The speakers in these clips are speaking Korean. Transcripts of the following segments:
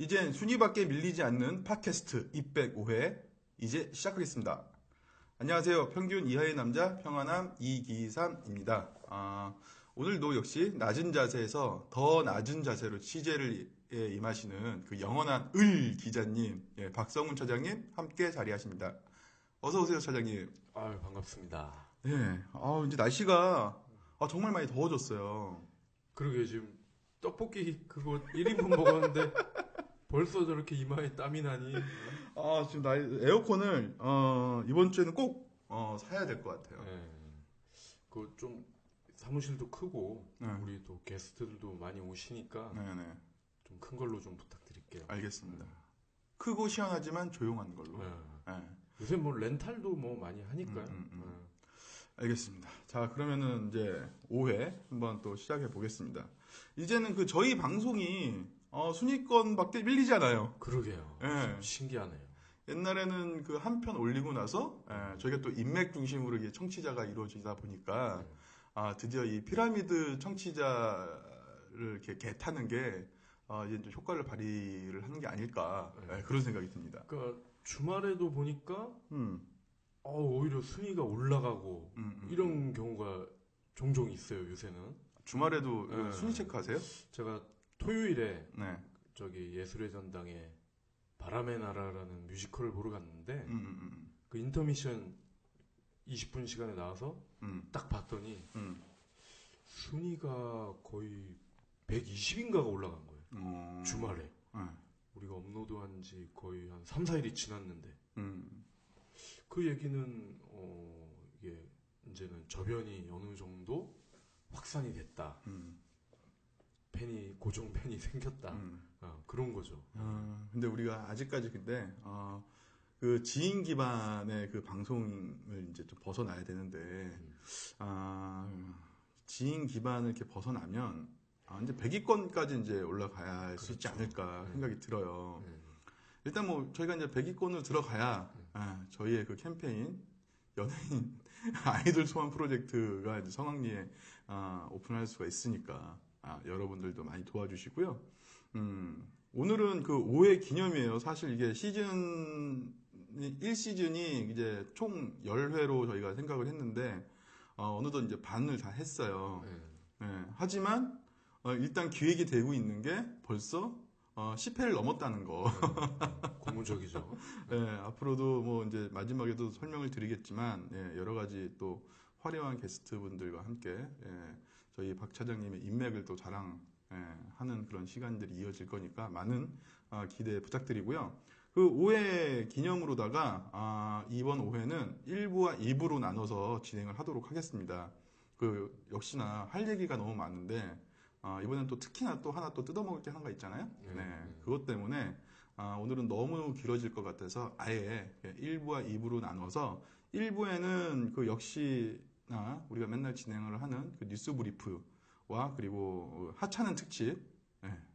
이젠 순위밖에 밀리지 않는 팟캐스트 205회 이제 시작하겠습니다. 안녕하세요. 평균 이하의 남자 평안함 이기삼입니다. 오늘도 역시 낮은 자세에서 더 낮은 자세로 취재를 임하시는 그 영원한 을 기자님, 박성훈 차장님 함께 자리하십니다. 어서 오세요, 차장님. 아유, 반갑습니다. 네, 이제 날씨가 정말 많이 더워졌어요. 그러게 지금 떡볶이 그거 1인분 먹었는데 벌써 저렇게 이마에 땀이 나니. 지금 에어컨을 이번 주에는 꼭 사야 될 것 같아요. 네. 그 좀 사무실도 크고 네. 우리 또 게스트들도 많이 오시니까 네네. 좀 큰 걸로 좀 부탁드릴게요. 알겠습니다. 크고 시원하지만 조용한 걸로. 네. 네. 요새 뭐 렌탈도 뭐 많이 하니까요. 알겠습니다. 자, 그러면은 이제 5회 한번 또 시작해 보겠습니다. 이제는 그 저희 방송이 순위권밖에 밀리지 않아요. 그러게요. 네. 좀 신기하네요. 옛날에는 그 한 편 올리고 나서 저희가 또 인맥 중심으로 이게 청취자가 이루어지다 보니까 드디어 이 피라미드 청취자를 이렇게 개타는 게 이제 좀 효과를 발휘를 하는 게 아닐까 그런 생각이 듭니다. 그러니까 주말에도 보니까 오히려 순위가 올라가고 이런 경우가 종종 있어요, 요새는. 주말에도 순위 체크하세요? 제가 토요일에 네. 저기 예술의 전당에 바람의 나라라는 뮤지컬을 보러 갔는데 그 인터미션 20분 시간에 나와서 딱 봤더니 순위가 거의 120인가가 올라간 거예요. 주말에. 우리가 업로드한 지 거의 한 3, 4일이 지났는데 그 얘기는 이게 이제는 저변이 어느 정도 확산이 됐다. 고정 팬이 생겼다. 그런 거죠. 근데 우리가 아직까지 그 지인 기반의 그 방송을 이제 좀 벗어나야 되는데, 지인 기반을 이렇게 벗어나면, 이제 100위권까지 이제 올라가야 할 수 있지 않을까 생각이 들어요. 일단 뭐, 저희가 이제 100위권으로 들어가야, 저희의 그 캠페인, 연예인 아이돌 소환 프로젝트가 이제 성황리에 오픈할 수가 있으니까, 여러분들도 많이 도와주시고요. 오늘은 그 5회 기념이에요. 사실 이게 1시즌이 이제 총 10회로 저희가 생각을 했는데, 어느덧 이제 반을 다 했어요. 하지만, 일단 기획이 되고 있는 게 벌써 10회를 넘었다는 거. 고무적이죠. 앞으로도 뭐 이제 마지막에도 설명을 드리겠지만, 여러 가지 또 화려한 게스트분들과 함께, 저희 박 차장님의 인맥을 또 자랑하는 그런 시간들이 이어질 거니까 많은 기대 부탁드리고요. 그 5회 기념으로다가 이번 5회는 1부와 2부로 나눠서 진행을 하도록 하겠습니다. 그 역시나 할 얘기가 너무 많은데 이번엔 또 특히나 또 하나 또 뜯어먹을 게 하나가 있잖아요. 그것 때문에 오늘은 너무 길어질 것 같아서 아예 1부와 2부로 나눠서 1부에는 그 역시나 우리가 맨날 진행을 하는 그 뉴스 브리프와 그리고 하찮은 특집,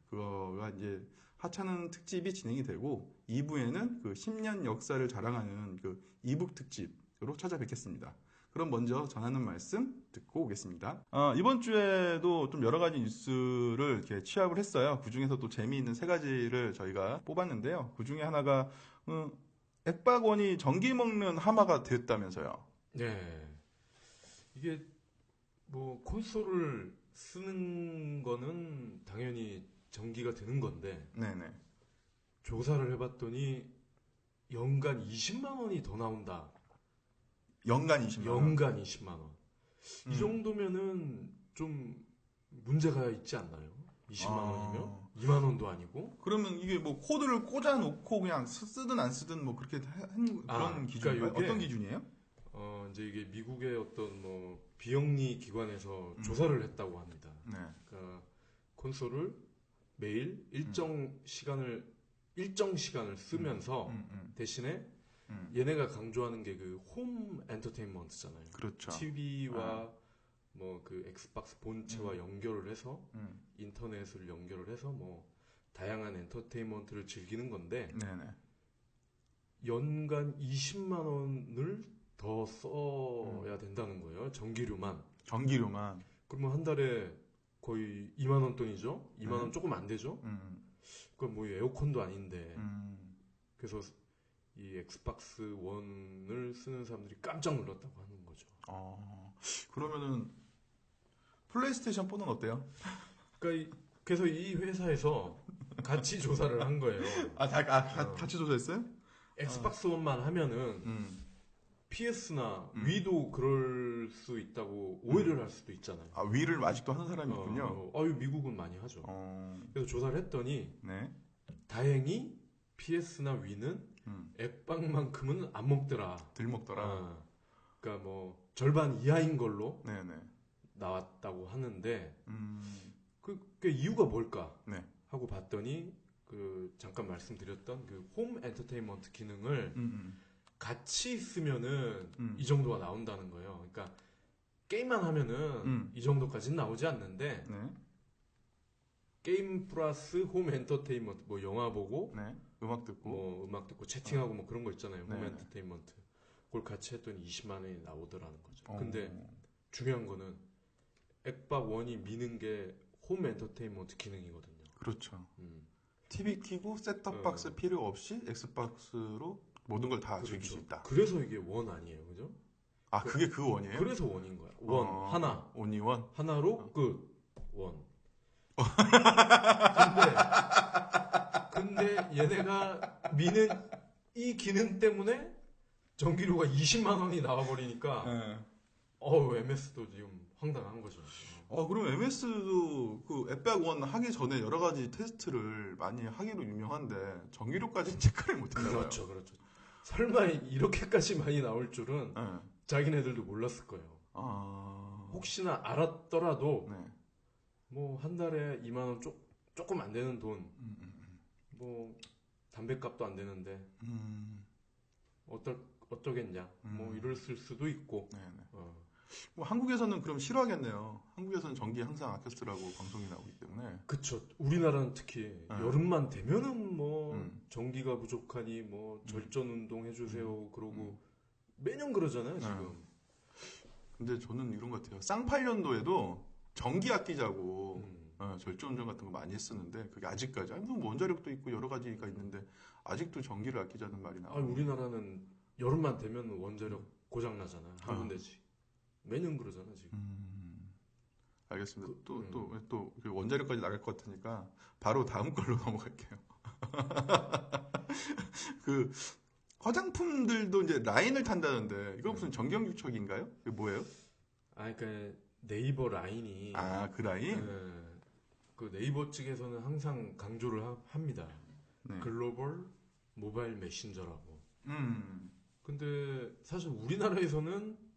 그거가 이제 하찮은 특집이 진행이 되고 2부에는 그 10년 역사를 자랑하는 그 이북 특집으로 찾아뵙겠습니다. 그럼 먼저 전하는 말씀 듣고 오겠습니다. 이번 주에도 좀 여러 가지 뉴스를 이렇게 취합을 했어요. 그 중에서 또 재미있는 세 가지를 저희가 뽑았는데요. 그 중에 하나가 액박원이 전기 먹는 하마가 됐다면서요. 네. 이게 뭐 콘솔을 쓰는 거는 당연히 전기가 드는 건데 네네. 조사를 해봤더니 연간 20만 원이 더 나온다. 연간 20만 원. 연간 20만 원. 이 정도면은 좀 문제가 있지 않나요? 20만 원이면 2만 원도 아니고. 그러면 이게 뭐 코드를 꽂아놓고 그냥 쓰든 안 쓰든 뭐 그렇게 한 그런 기준인가요? 그러니까 어떤 기준이에요? 이제 이게 미국의 어떤 뭐 비영리 기관에서 조사를 했다고 합니다. 네. 그러니까 콘솔을 매일 일정 시간을 쓰면서 대신에 얘네가 강조하는 게 그 홈 엔터테인먼트잖아요. 그렇죠. TV와 뭐 그 엑스박스 본체와 연결을 해서 인터넷을 연결을 해서 뭐 다양한 엔터테인먼트를 즐기는 건데 네네. 연간 20만 원을 더 써야 된다는 거예요. 전기료만. 전기료만. 그러면 한 달에 거의 2만 원 돈이죠? 2만 원 조금 안 되죠? 그건 뭐 에어컨도 아닌데. 그래서 이 엑스박스 원을 쓰는 사람들이 깜짝 놀랐다고 하는 거죠. 그러면은 플레이스테이션 4는 어때요? 그러니까 그래서 이 회사에서 같이 조사를 한 거예요. 같이 조사했어요? 엑스박스 원만 하면은 PS나 위도 그럴 수 있다고 오해를 할 수도 있잖아요. 위를 아직도 하는 사람이 있군요. 미국은 많이 하죠. 그래서 조사를 했더니 네. 다행히 PS나 위는 엑박만큼은 안 먹더라. 덜 먹더라. 그러니까 뭐 절반 이하인 걸로 네네. 나왔다고 하는데 그 이유가 뭘까 네. 하고 봤더니 그 잠깐 말씀드렸던 그 홈 엔터테인먼트 기능을 같이 쓰면은 이 정도가 나온다는 거예요. 그러니까 게임만 하면은 이 정도까지는 나오지 않는데 네. 게임 플러스 홈 엔터테인먼트 뭐 영화 보고 네. 음악 듣고 채팅하고 뭐 그런 거 있잖아요. 홈 네네. 엔터테인먼트 그걸 같이 했더니 20만 원이 나오더라는 거죠. 근데 중요한 거는 엑박 원이 미는 게 홈 엔터테인먼트 기능이거든요. 그렇죠. TV 키고 셋톱박스 필요 없이 엑스박스로 모든 걸 다 즐길 수 있다. 그래서 이게 원 아니에요, 그죠? 그게 그 원이에요? 그래서 원인 거야. 원 하나. 온리 원. 하나로 끝. 원. 근데 얘네가 미는 이 기능 때문에 전기료가 20만 원이 나와버리니까 MS도 지금 황당한 거죠. 그럼 MS도 그 앱박 원 하기 전에 여러 가지 테스트를 많이 하기로 유명한데 전기료까지 체크를 못했나 봐요. 그렇죠. 설마 이렇게까지 많이 나올 줄은 자기네들도 몰랐을 거예요. 혹시나 알았더라도 뭐 한 달에 2만 원 조금 안 되는 돈, 뭐 담배값도 안 되는데 어쩌겠냐, 뭐 이랬을 수도 있고. 뭐 한국에서는 그럼 싫어하겠네요. 한국에서는 전기 항상 아껴 쓰라고 방송이 나오기 때문에. 그쵸. 우리나라는 특히 여름만 되면은 뭐 전기가 부족하니 뭐 절전 운동 해주세요. 그러고 매년 그러잖아요 지금. 근데 저는 이런 것 같아요. 쌍팔년도에도 전기 아끼자고 절전 운동 같은 거 많이 했었는데 그게 아직까지 뭐 원자력도 있고 여러 가지가 있는데 아직도 전기를 아끼자는 말이 나와요. 우리나라는 여름만 되면 원자력 고장 나잖아요. 한 군데씩. 매년 그러잖아 지금. 알겠습니다. 또 원자력까지 나갈 것 같으니까 바로 다음 걸로 넘어갈게요. 그 화장품들도 이제 라인을 탄다는데 이거 무슨 정경유착인가요? 이게 뭐예요? 그러니까 네이버 라인이 그 라인? 그 네이버 측에서는 항상 강조를 합니다. 글로벌 모바일 메신저라고. 근데 사실 우리나라에서는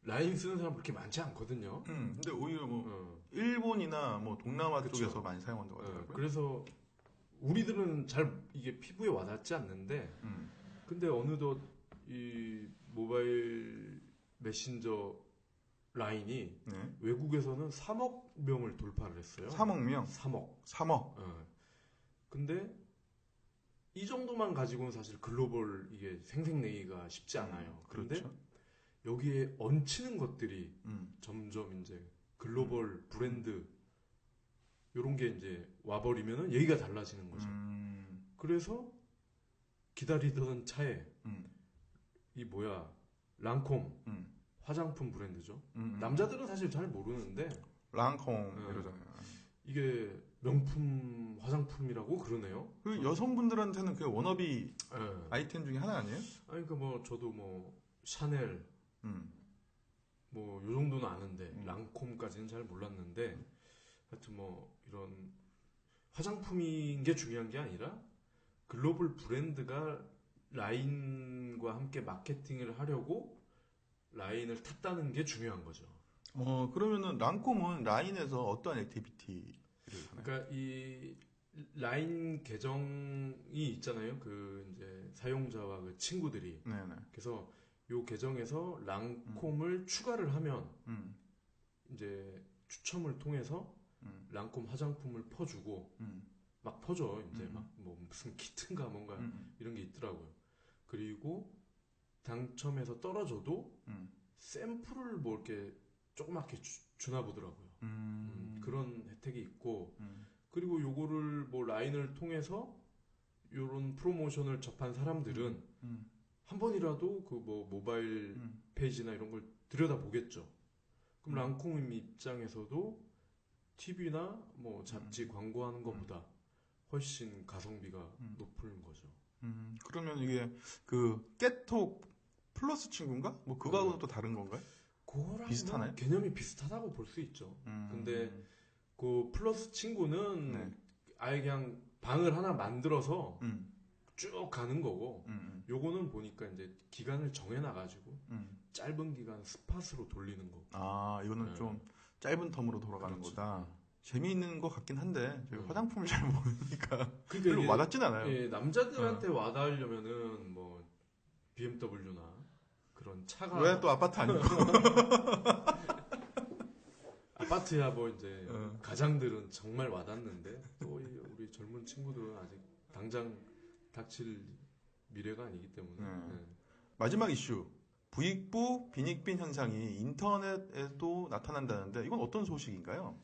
라인 쓰는 사람 그렇게 많지 않거든요. 근데 오히려 뭐 일본이나 뭐 동남아 쪽에서 많이 사용한다고 하더라고요. 그래서 우리들은 잘 이게 피부에 와닿지 않는데, 근데 어느덧 이 모바일 메신저 라인이 외국에서는 3억 명을 돌파를 했어요. 3억 명? 3억. 근데 이 정도만 가지고는 사실 글로벌 이게 생색내기가 쉽지 않아요. 그런데 그렇죠. 여기에 얹히는 것들이 점점 이제 글로벌 브랜드 요런 게 이제 와버리면은 얘기가 달라지는 거죠. 그래서 기다리던 차에 이 랑콤 화장품 브랜드죠. 남자들은 사실 잘 모르는데 랑콤 이러잖아요. 이게 명품 화장품이라고 그러네요. 그 여성분들한테는 그게 워너비 아이템 중에 하나 아니에요? 그러니까 뭐 저도 뭐 샤넬 뭐 요 정도는 아는데 랑콤까지는 잘 몰랐는데 하여튼 뭐 이런 화장품인 게 중요한 게 아니라 글로벌 브랜드가 라인과 함께 마케팅을 하려고 라인을 탔다는 게 중요한 거죠. 그러면은 랑콤은 라인에서 어떠한 액티비티를 하나요? 그러니까 이 라인 계정이 있잖아요. 그 이제 사용자와 그 친구들이. 그래서 요 계정에서 랑콤을 추가를 하면 이제 추첨을 통해서 랑콤 화장품을 퍼주고 막 퍼줘. 이제 막 뭐 무슨 키트인가 뭔가 이런 게 있더라고요. 그리고 당첨해서 떨어져도 샘플을 뭐 이렇게 조그맣게 주나 보더라고요. 그런 혜택이 있고 그리고 요거를 뭐 라인을 통해서 요런 프로모션을 접한 사람들은 한 번이라도 그 뭐 모바일 페이지나 이런 걸 들여다보겠죠. 그럼 랑콩 입장에서도 TV나 뭐 잡지 광고하는 것보다 훨씬 가성비가 높은 거죠. 그러면 이게 그 깨톡 플러스 친구인가? 뭐 그거하고는 또 다른 건가요? 그거랑 비슷하나요? 개념이 비슷하다고 볼 수 있죠. 근데 그 플러스 친구는 네. 아예 그냥 방을 하나 만들어서 쭉 가는 거고, 요거는 보니까 이제 기간을 정해놔가지고 짧은 기간 스팟으로 돌리는 거고. 아, 이거는 네. 좀 짧은 텀으로 돌아가는 그렇죠. 거다. 재미있는 것 같긴 한데 제가 화장품을 잘 모르니까 그러니까 별로 이게, 와닿진 않아요. 예, 남자들한테 와닿으려면은 뭐 BMW나 그런 차가 왜 또 아파트 아니고? 아파트야 뭐 이제 가장들은 정말 와닿는데 또 우리 젊은 친구들은 아직 당장 닥칠 미래가 아니기 때문에. 네. 마지막 이슈. 부익부 빈익빈 현상이 인터넷에도 나타난다는데 이건 어떤 소식인가요?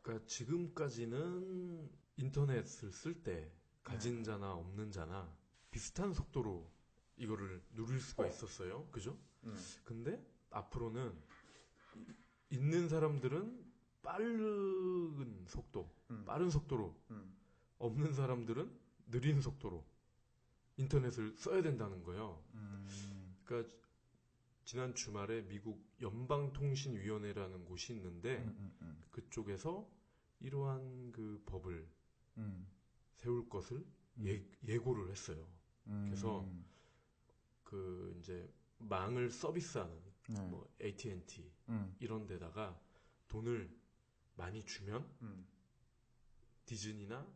그러니까 지금까지는 인터넷을 쓸 때 가진 자나 없는 자나 비슷한 속도로 이거를 누릴 수가 있었어요. 그죠? 근데 앞으로는 있는 사람들은 빠른 속도로 없는 사람들은 느린 속도로 인터넷을 써야 된다는 거예요. 그러니까 지난 주말에 미국 연방통신위원회라는 곳이 있는데 그쪽에서 이러한 그 법을 세울 것을 예고를 했어요. 그래서 그 이제 망을 서비스하는 뭐 AT&T 이런 데다가 돈을 많이 주면 디즈니나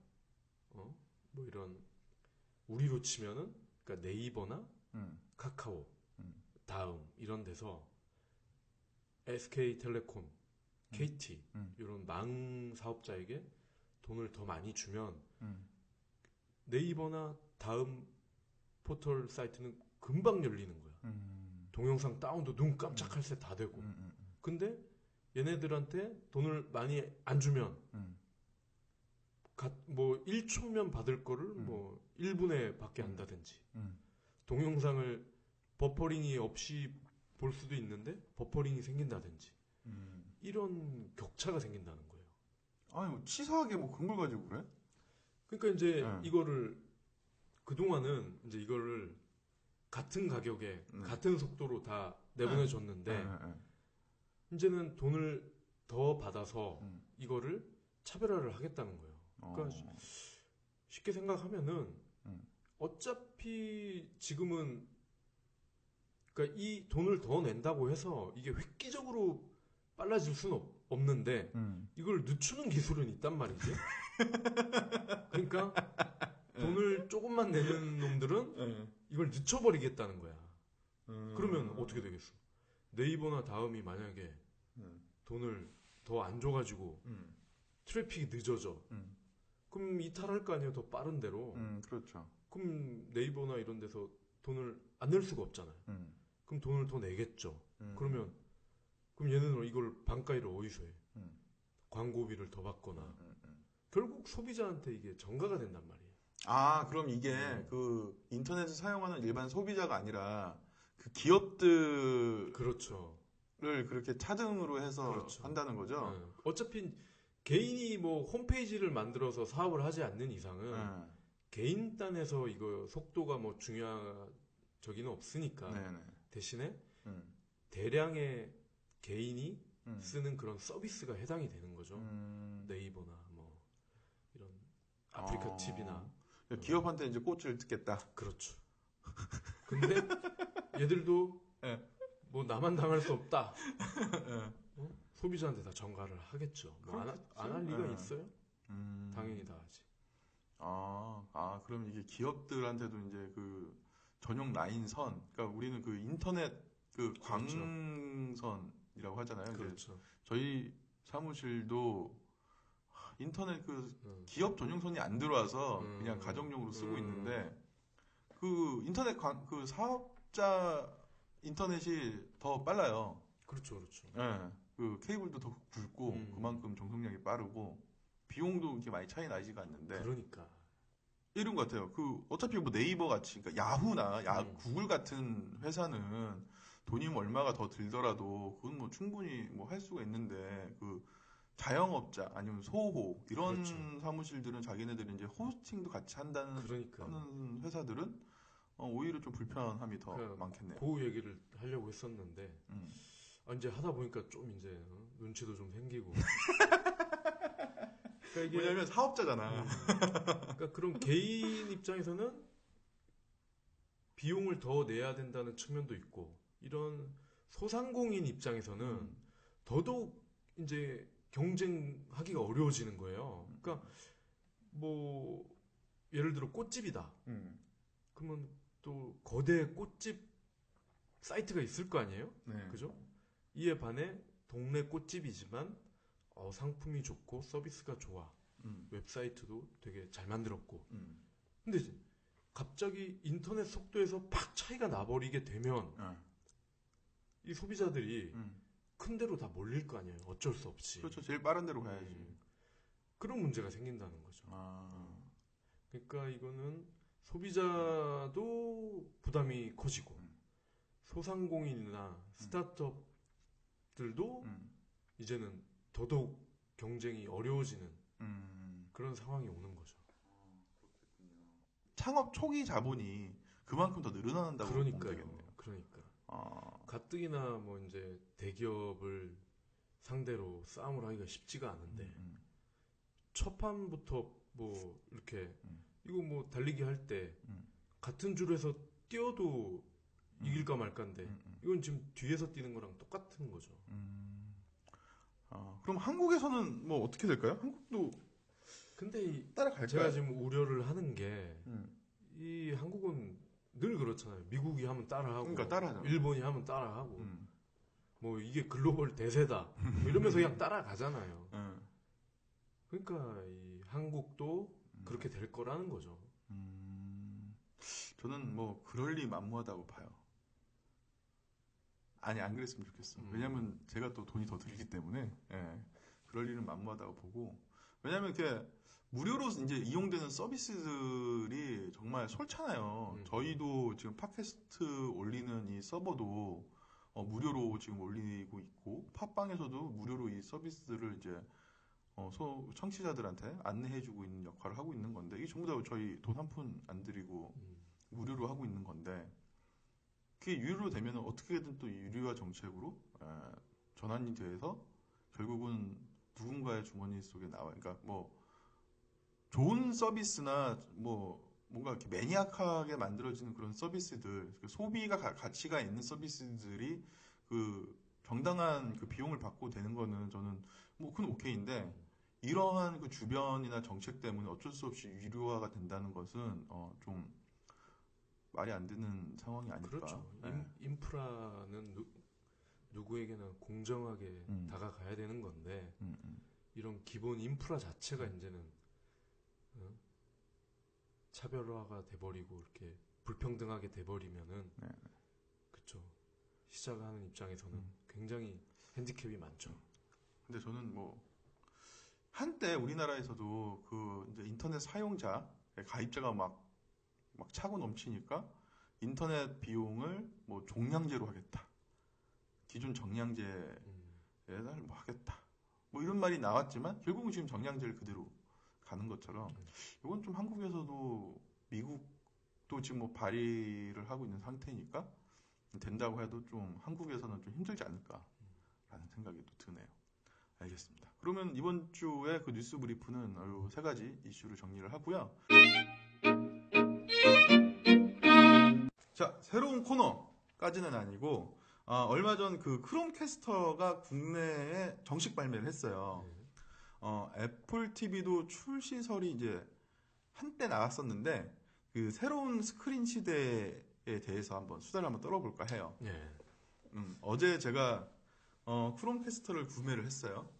뭐 이런 우리로 치면은 그러니까 네이버나 카카오 다음 이런 데서 SK텔레콤, KT 이런 망 사업자에게 돈을 더 많이 주면 네이버나 다음 포털 사이트는 금방 열리는 거야. 동영상 다운도 눈 깜짝할 새 다 되고. 근데 얘네들한테 돈을 많이 안 주면 뭐 1초면 받을 거를 뭐 1분에 받게 한다든지 동영상을 버퍼링이 없이 볼 수도 있는데 버퍼링이 생긴다든지 이런 격차가 생긴다는 거예요. 아니 뭐 치사하게 뭐 그런 걸 가지고 그래? 그러니까 이제 이거를 그동안은 이제 이거를 같은 가격에 같은 속도로 다 내보내줬는데 이제는 돈을 더 받아서 이거를 차별화를 하겠다는 거예요. 그러니까 쉽게 생각하면은 어차피 지금은 그러니까 이 돈을 더 낸다고 해서 이게 획기적으로 빨라질 수는 없는데 이걸 늦추는 기술은 있단 말이지. 그러니까 돈을 조금만 내는 놈들은 이걸 늦춰버리겠다는 거야. 그러면 어떻게 되겠어? 네이버나 다음이 만약에 돈을 더 안 줘가지고 트래픽이 늦어져. 그럼 이탈할 거 아니에요? 더 빠른 대로. 그렇죠. 그럼 네이버나 이런 데서 돈을 안 낼 수가 없잖아요. 그럼 돈을 더 내겠죠. 그럼 얘는 이걸 반가이를 어디서 해? 광고비를 더 받거나. 결국 소비자한테 이게 전가가 된단 말이에요. 아, 그럼 이게 그 인터넷을 사용하는 일반 소비자가 아니라 그 기업들을 그렇죠. 그렇게 차등으로 해서 그렇죠. 한다는 거죠? 네. 어차피 개인이 뭐 홈페이지를 만들어서 사업을 하지 않는 이상은 개인 단에서 이거 속도가 뭐 중요하저기는 없으니까 대신에 대량의 개인이 쓰는 그런 서비스가 해당이 되는 거죠. 네이버나 뭐 이런 아프리카 TV나 기업한테 이제 꼬치를 뜯겠다. 그렇죠. 근데 얘들도 뭐 나만 당할 수 없다. 소비자한테 다 전가를 하겠죠. 뭐 안 할 리가 있어요? 당연히 다 하지. 그럼 이게 기업들한테도 이제 그 전용 라인선, 그러니까 우리는 그 인터넷 그 그렇죠. 광선이라고 하잖아요. 그렇죠. 저희 사무실도 인터넷 그 기업 전용선이 안 들어와서 그냥 가정용으로 쓰고 있는데 그 인터넷 그 사업자 인터넷이 더 빨라요. 그렇죠, 그렇죠. 네, 그 케이블도 더 굵고 그만큼 정속력이 빠르고 비용도 이렇게 많이 차이 나지가 않는데. 그러니까. 이런 것 같아요. 어차피 뭐 네이버 같이, 그러니까 야후나 구글 같은 회사는 돈이 뭐 얼마가 더 들더라도 그건 뭐 충분히 뭐 할 수가 있는데 자영업자 아니면 소호 이런 그렇죠. 사무실들은 자기네들은 이제 호스팅도 같이 한다는 그러니까. 하는 회사들은 오히려 좀 불편함이 더 많겠네요. 그 얘기를 하려고 했었는데 이제 하다 보니까 좀 이제 눈치도 좀 생기고. 그러니까 이게 왜냐면 사업자잖아. 그러니까 그런 개인 입장에서는 비용을 더 내야 된다는 측면도 있고 이런 소상공인 입장에서는 더더욱 이제 경쟁하기가 어려워지는 거예요. 그러니까 뭐 예를 들어 꽃집이다. 그러면 또 거대 꽃집 사이트가 있을 거 아니에요? 네. 그죠? 이에 반해 동네 꽃집이지만 상품이 좋고 서비스가 좋아. 웹사이트도 되게 잘 만들었고. 근데 갑자기 인터넷 속도에서 팍 차이가 나버리게 되면 이 소비자들이 큰 데로 다 몰릴 거 아니에요. 어쩔 수 없이. 그렇죠. 제일 빠른 데로 가야지. 그런 문제가 생긴다는 거죠. 그러니까 이거는 소비자도 부담이 커지고 소상공인이나 스타트업들도 이제는 더더욱 경쟁이 어려워지는 그런 상황이 오는 거죠. 창업 초기 자본이 그만큼 더 늘어난다고 보면 되겠네요. 그러니까. 가뜩이나 뭐 이제 대기업을 상대로 싸움을 하기가 쉽지가 않은데 첫 판부터 뭐 이렇게 이거 뭐 달리기 할 때 같은 줄에서 뛰어도 이길까 말까인데 이건 지금 뒤에서 뛰는 거랑 똑같은 거죠. 그럼 한국에서는 뭐 어떻게 될까요? 한국도 근데 따라갈까요? 제가 지금 우려를 하는 게 이 한국은 늘 그렇잖아요. 미국이 하면 따라하고, 그러니까 따라하잖아요. 일본이 하면 따라하고, 뭐 이게 글로벌 대세다. 뭐 이러면서 그냥 따라가잖아요. 그러니까 이 한국도 그렇게 될 거라는 거죠. 저는 뭐 그럴 리 만무하다고 봐요. 아니 안 그랬으면 좋겠어. 왜냐면 제가 또 돈이 더 들기 때문에 그럴 일은 만무하다고 보고. 왜냐면 이렇게 무료로 이제 이용되는 서비스들이 정말 솔찬해요. 저희도 지금 팟캐스트 올리는 이 서버도 무료로 지금 올리고 있고 팟빵에서도 무료로 이 서비스들을 이제 청취자들한테 안내해주고 있는 역할을 하고 있는 건데 이게 전부 다 저희 돈 한 푼 안 들이고 무료로 하고 있는 건데 그게 유료로 되면 어떻게든 또 유료화 정책으로 전환이 돼서 결국은 누군가의 주머니 속에 나와. 그러니까 뭐 좋은 서비스나 뭐 뭔가 이렇게 매니악하게 만들어지는 그런 서비스들, 소비가 가치가 있는 서비스들이 그 정당한 그 비용을 받고 되는 거는 저는 뭐 그건 오케이인데 이러한 그 주변이나 정책 때문에 어쩔 수 없이 유료화가 된다는 것은 좀 말이 안 되는 상황이 아닐까. 그렇죠. 인프라는 누구에게나 공정하게 다가가야 되는 건데 이런 기본 인프라 자체가 이제는 차별화가 돼버리고 이렇게 불평등하게 돼버리면은 그렇죠. 시작하는 입장에서는 굉장히 핸디캡이 많죠. 근데 저는 뭐 한때 우리나라에서도 그 이제 인터넷 사용자 가입자가 막 차고 넘치니까 인터넷 비용을 뭐 종량제로 하겠다. 기존 정량제에 뭐 하겠다. 뭐 이런 말이 나왔지만 결국은 지금 정량제를 그대로 가는 것처럼 이건 좀 한국에서도 미국도 지금 뭐 발의를 하고 있는 상태니까 된다고 해도 좀 한국에서는 좀 힘들지 않을까라는 생각이 또 드네요. 알겠습니다. 그러면 이번 주에 그 뉴스 브리프는 이 세 가지 이슈를 정리를 하고요. 자, 새로운 코너까지는 아니고 얼마 전 그 크롬캐스터가 국내에 정식 발매를 했어요. 애플 TV도 출시설이 이제 한때 나왔었는데 그 새로운 스크린 시대에 대해서 한번 수다를 한번 떨어볼까 해요. 어제 제가 크롬캐스터를 구매를 했어요.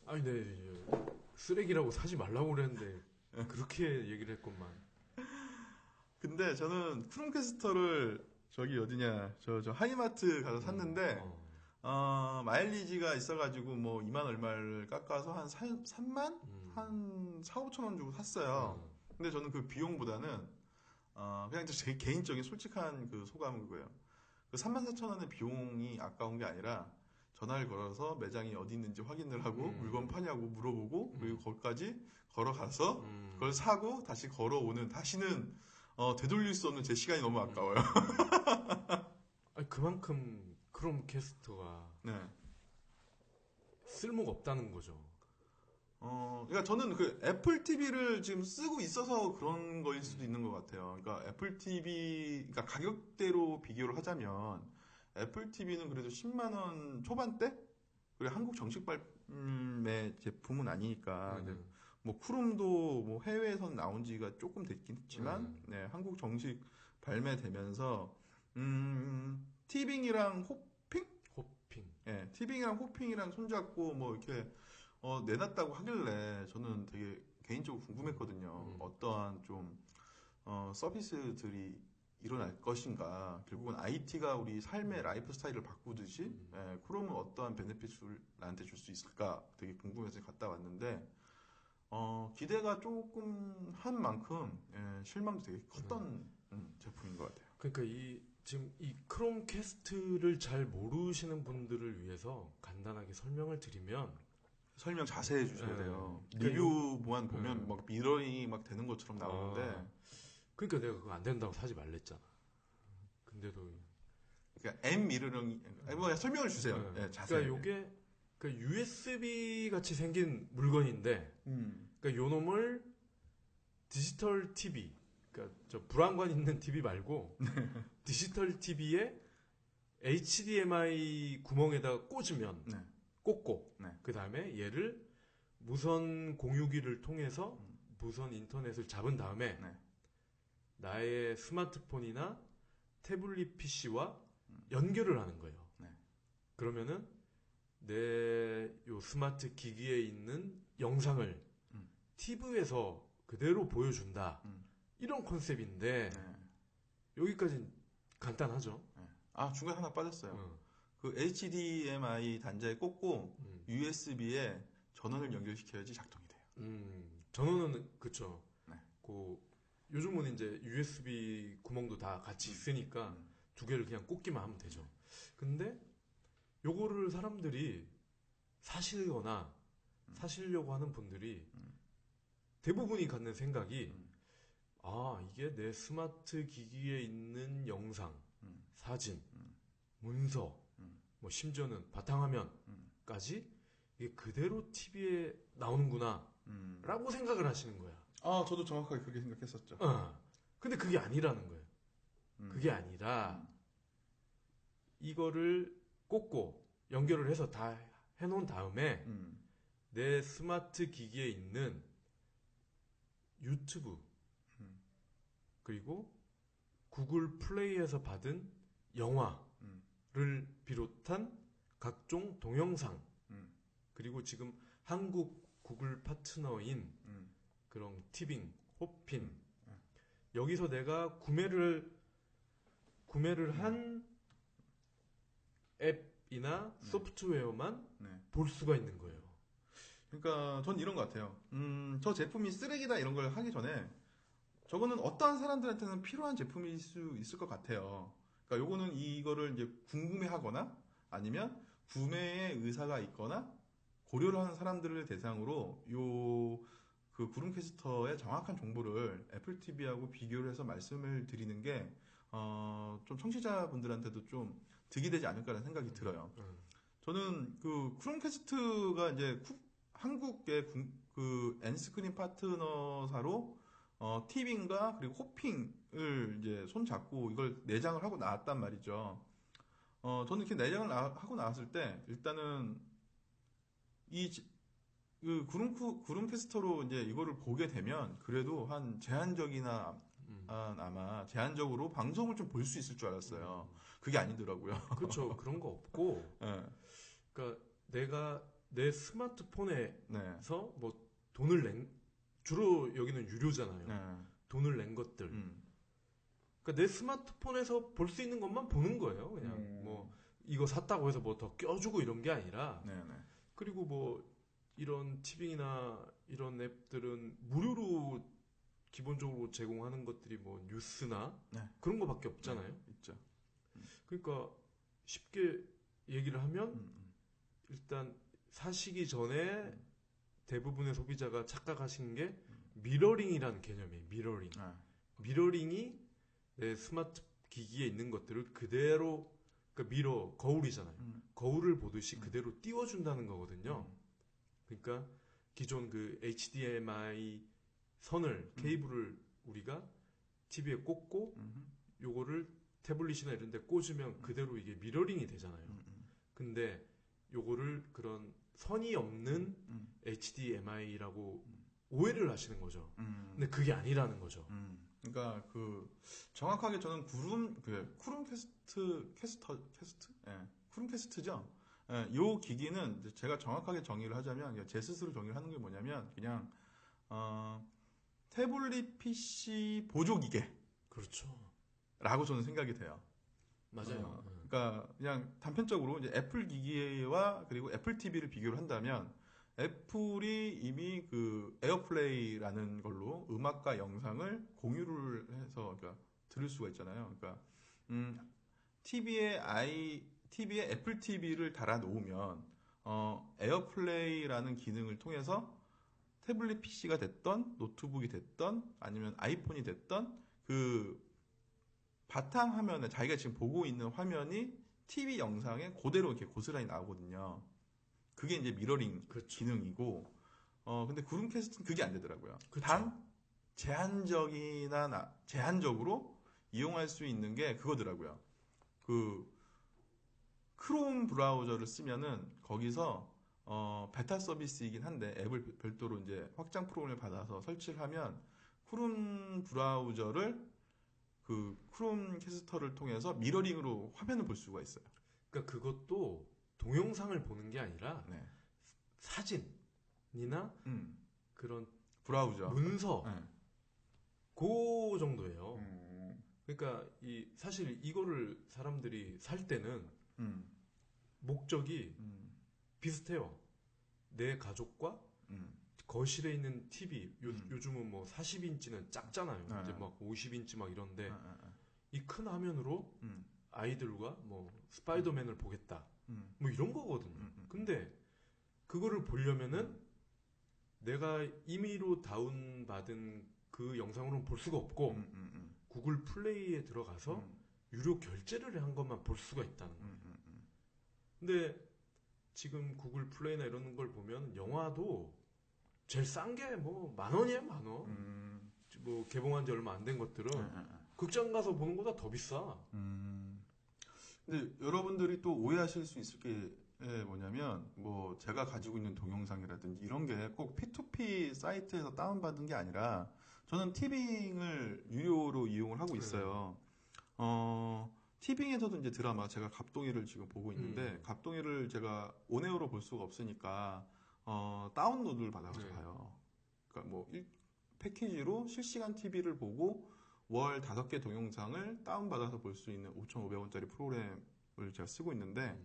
아니, 네. 쓰레기라고 사지 말라고 그랬는데 그렇게 얘기를 했건만. 근데 저는 크롬캐스터를 저기 어디냐 저 하이마트 가서 샀는데 마일리지가 있어가지고 뭐 2만 얼마를 깎아서 한 3만? 한 4, 5천 원 주고 샀어요. 근데 저는 그 비용보다는 그냥 제 개인적인 솔직한 그 소감은 그거예요. 그 3만 4천 원의 비용이 아까운 게 아니라 전화를 걸어서 매장이 어디 있는지 확인을 하고 물건 파냐고 물어보고 그리고 거기까지 걸어가서 그걸 사고 다시 걸어오는 다시는 되돌릴 수 없는 제 시간이 너무 아까워요. 아니, 그만큼 크롬캐스터가 네. 쓸모가 없다는 거죠. 그러니까 저는 그 애플 TV를 지금 쓰고 있어서 그런 거일 수도 있는 것 같아요. 그러니까 애플 TV, 그러니까 가격대로 비교를 하자면 애플 TV는 그래도 10만 원 초반대? 그리고 한국 정식 발매 제품은 아니니까. 뭐 쿠룸도 뭐 해외에선 나온 지가 조금 됐긴 했지만, 네, 한국 정식 발매되면서 티빙이랑 호핑? 네, 티빙이랑 호핑이랑 손잡고 뭐 이렇게 내놨다고 하길래 저는 되게 개인적으로 궁금했거든요. 어떠한 좀 서비스들이 일어날 것인가. 결국은 IT가 우리 삶의 라이프 스타일을 바꾸듯이 크롬은 어떠한 베네핏을 나한테 줄 수 있을까 되게 궁금해서 갔다 왔는데 기대가 조금 한 만큼 실망도 되게 컸던 제품인 것 같아요. 그러니까 지금 이 크롬캐스트를 잘 모르시는 분들을 위해서 간단하게 설명을 드리면 설명 자세히 해주셔야 돼요. 그러니까 리뷰만 보면 막 미러링이 막 되는 것처럼 나오는데 그러니까 내가 그거 안 된다고 사지 말랬잖아. 근데도 그러니까 M 미러링 뭐 설명을 주세요. 네, 자세히. 그러니까 요게 그러니까 USB 같이 생긴 물건인데 그러니까 요 놈을 디지털 TV 그러니까 저 불안관 있는 TV 말고 디지털 TV에 HDMI 구멍에다가 꽂으면 꽂고 그 다음에 얘를 무선 공유기를 통해서 무선 인터넷을 잡은 다음에 나의 스마트폰이나 태블릿 PC와 연결을 하는 거예요. 그러면은 내 요 스마트 기기에 있는 영상을 TV에서 그대로 보여준다. 이런 컨셉인데 여기까지는 간단하죠. 중간에 하나 빠졌어요. 그 HDMI 단자에 꽂고 USB에 전원을 연결시켜야지 작동이 돼요. 전원은 그쵸. 요즘은 이제 USB 구멍도 다 같이 있으니까 두 개를 그냥 꽂기만 하면 되죠. 근데 요거를 사람들이 사시거나 사시려고 하는 분들이 대부분이 갖는 생각이 이게 내 스마트 기기에 있는 영상, 사진, 문서, 뭐 심지어는 바탕화면까지 이게 그대로 TV에 나오는구나 라고 생각을 하시는 거야. 저도 정확하게 그렇게 생각했었죠. 근데 그게 아니라는 거예요. 그게 아니라 이거를 꽂고 연결을 해서 다 해놓은 다음에 내 스마트 기기에 있는 유튜브 그리고 구글 플레이에서 받은 영화를 비롯한 각종 동영상 그리고 지금 한국 구글 파트너인 그런 티빙, 호핀 여기서 내가 구매를 한 앱이나 소프트웨어만 볼 수가 있는 거예요. 그러니까 전 이런 것 같아요. 저 제품이 쓰레기다 이런 걸 하기 전에 저거는 어떠한 사람들한테는 필요한 제품일 수 있을 것 같아요. 그러니까 요거는 이거를 이제 궁금해하거나 아니면 구매의 의사가 있거나 고려를 하는 사람들을 대상으로 그 구름캐스터의 정확한 정보를 애플 TV하고 비교를 해서 말씀을 드리는 게 좀 청취자분들한테도 좀 득이 되지 않을까라는 생각이 들어요. 저는 그 크롬캐스트가 이제 한국의 그 엔스크린 파트너사로 티빙과 그리고 호핑을 이제 손잡고 이걸 내장을 하고 나왔단 말이죠. 저는 이렇게 내장을 하고 나왔을 때 일단은 그 구름캐스터로 이제 이거를 보게 되면 그래도 한 제한적이나 아마 제한적으로 방송을 좀 볼 수 있을 줄 알았어요. 그게 아니더라고요. 그렇죠. 그런 거 없고. 그러니까 내가 내 스마트폰에서 뭐 돈을 주로 여기는 유료잖아요. 돈을 낸 것들. 그러니까 내 스마트폰에서 볼 수 있는 것만 보는 거예요. 그냥 뭐 이거 샀다고 해서 뭐 더 껴주고 이런 게 아니라 네네. 그리고 뭐 이런 티빙이나 이런 앱들은 무료로 기본적으로 제공하는 것들이 뭐 뉴스나 네. 그런 거밖에 없잖아요. 네, 있죠. 그러니까 쉽게 얘기를 하면 일단 사시기 전에 대부분의 소비자가 착각하신 게 미러링이라는 개념이에요. 미러링. 미러링이 내 스마트 기기에 있는 것들을 그대로, 그러니까 미러, 거울이잖아요. 거울을 보듯이 그대로 띄워준다는 거거든요. 그러니까 기존 그 HDMI 선을, 케이블을 우리가 TV에 꽂고 요거를 태블릿이나 이런 데 꽂으면 그대로 이게 미러링이 되잖아요. 근데 요거를 그런 선이 없는 HDMI라고 오해를 하시는 거죠. 근데 그게 아니라는 거죠. 그러니까 그 정확하게 저는 쿠룸캐스트죠. 예, 요 기기는 제가 정확하게 정의를 하자면 제 스스로 정의를 하는 게 뭐냐면 그냥 태블릿 PC 보조 기계. 그렇죠. 라고 저는 생각이 돼요. 맞아요. 그러니까 그냥 단편적으로 이제 애플 기기와 그리고 애플 TV를 비교를 한다면 애플이 이미 그 에어플레이라는 걸로 음악과 영상을 공유를 해서 그러니까 들을 수가 있잖아요. 그러니까 TV에 애플 TV를 달아 놓으면 에어플레이라는 기능을 통해서 태블릿 PC가 됐던 노트북이 됐던 아니면 아이폰이 됐던 그 바탕 화면에 자기가 지금 보고 있는 화면이 TV 영상에 그대로 이렇게 고스란히 나오거든요. 그게 이제 미러링 그렇죠. 기능이고, 근데 구름캐스트는 그게 안 되더라고요. 그렇죠. 단 제한적으로 이용할 수 있는 게 그거더라고요. 그 크롬 브라우저를 쓰면은 거기서 베타 서비스이긴 한데 앱을 별도로 이제 확장 프로그램을 받아서 설치를 하면 크롬 브라우저를 그 크롬 캐스터를 통해서 미러링으로 화면을 볼 수가 있어요. 그러니까 그것도 동영상을 보는 게 아니라 네. 사진이나 그런 브라우저 문서 네. 그 정도예요. 그러니까 사실 이거를 사람들이 살 때는 목적이 비슷해요. 내 가족과 거실에 있는 TV 요즘은 뭐 40인치는 작잖아요. 네. 이제 막 50인치 막 이런데 이 큰 화면으로 아이들과 뭐 스파이더맨을 보겠다. 뭐 이런 거거든요. 근데 그거를 보려면은 내가 임의로 다운받은 그 영상으로는 볼 수가 없고 구글 플레이에 들어가서 유료 결제를 한 것만 볼 수가 있다는 거예요. 근데 지금 구글 플레이나 이런 걸 보면 영화도 제일 싼 게 뭐 10,000원이에요, 10,000원. 뭐 개봉한 지 얼마 안 된 것들은 극장 가서 보는 것보다 더 비싸. 근데 여러분들이 또 오해하실 수 있을 게 뭐냐면 뭐 제가 가지고 있는 동영상이라든지 이런 게 꼭 P2P 사이트에서 다운받은 게 아니라 저는 티빙을 유료로 이용을 하고 있어요. 티빙에서도 이제 드라마 제가 갑동이를 지금 보고 있는데 갑동이를 제가 온에어로 볼 수가 없으니까 다운로드를 받아서 봐요. 그러니까 뭐 패키지로 실시간 TV를 보고 월 5개 동영상을 다운받아서 볼 수 있는 5,500원짜리 프로그램을 제가 쓰고 있는데